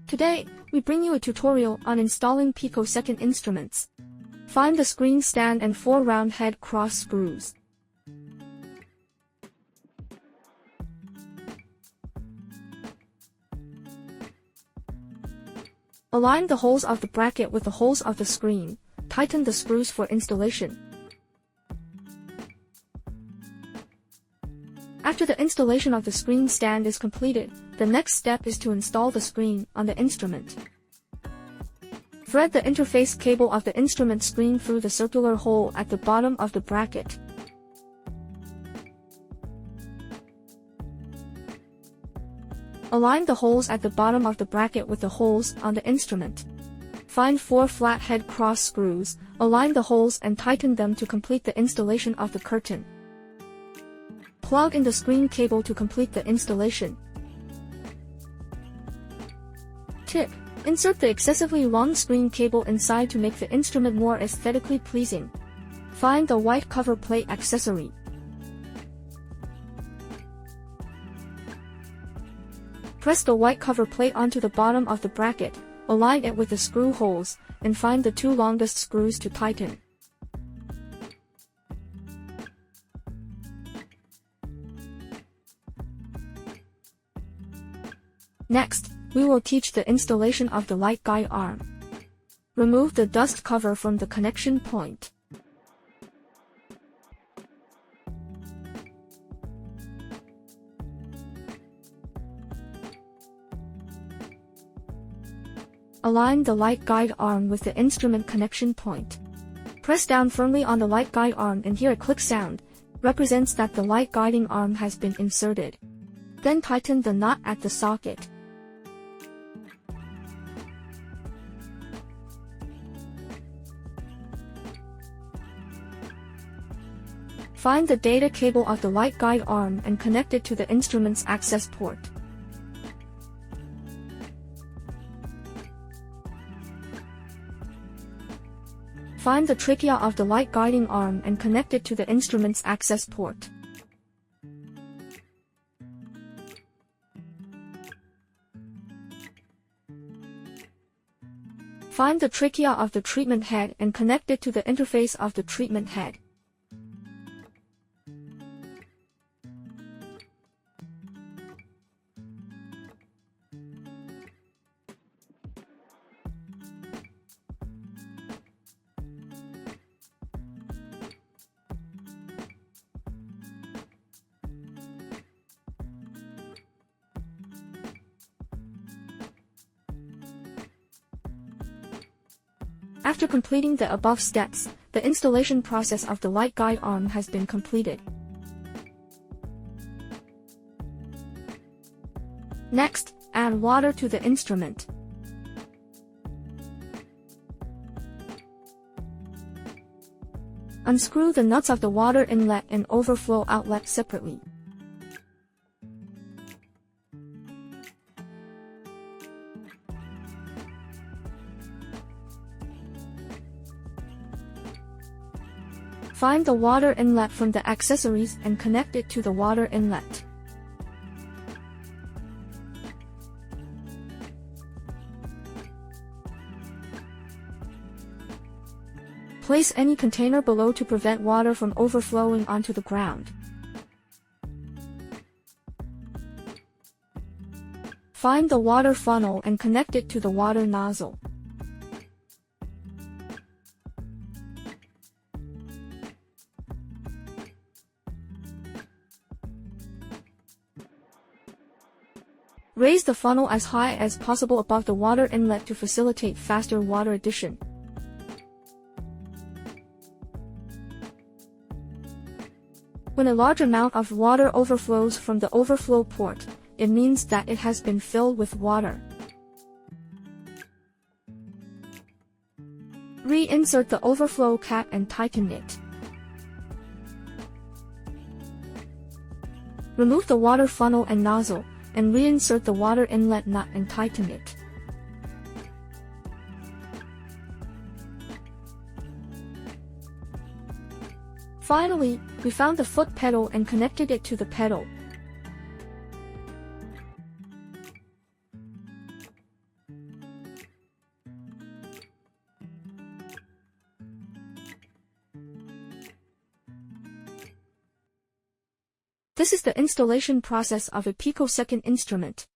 Today, we bring you a tutorial on installing Picosecond instruments. Find the screen stand and 4 round head cross screws. Align the holes of the bracket with the holes of the screen. Tighten the screws for installation. After the installation of the screen stand is completed, the next step is to install the screen on the instrument. Thread the interface cable of the instrument screen through the circular hole at the bottom of the bracket. Align the holes at the bottom of the bracket with the holes on the instrument. Find 4 flat head cross screws, align the holes and tighten them to complete the installation of the curtain. Plug in the screen cable to complete the installation. Tip: insert the excessively long screen cable inside to make the instrument more aesthetically pleasing. Find the white cover plate accessory. Press the white cover plate onto the bottom of the bracket, align it with the screw holes, and find the 2 longest screws to tighten. Next, we will teach the installation of the light guide arm. Remove the dust cover from the connection point. Align the light guide arm with the instrument connection point. Press down firmly on the light guide arm and hear a click sound, represents that the light guiding arm has been inserted. Then tighten the nut at the socket. Find the data cable of the light guide arm and connect it to the instrument's access port. Find the trachea of the light guiding arm and connect it to the instrument's access port. Find the trachea of the treatment head and connect it to the interface of the treatment head. After completing the above steps, the installation process of the light guide arm has been completed. Next, add water to the instrument. Unscrew the nuts of the water inlet and overflow outlet separately. Find the water inlet from the accessories and connect it to the water inlet. Place any container below to prevent water from overflowing onto the ground. Find the water funnel and connect it to the water nozzle. Raise the funnel as high as possible above the water inlet to facilitate faster water addition. When a large amount of water overflows from the overflow port, it means that it has been filled with water. Reinsert the overflow cap and tighten it. Remove the water funnel and nozzle, and reinsert the water inlet nut and tighten it. Finally, we found the foot pedal and connected it to the pedal. This is the installation process of a picosecond instrument.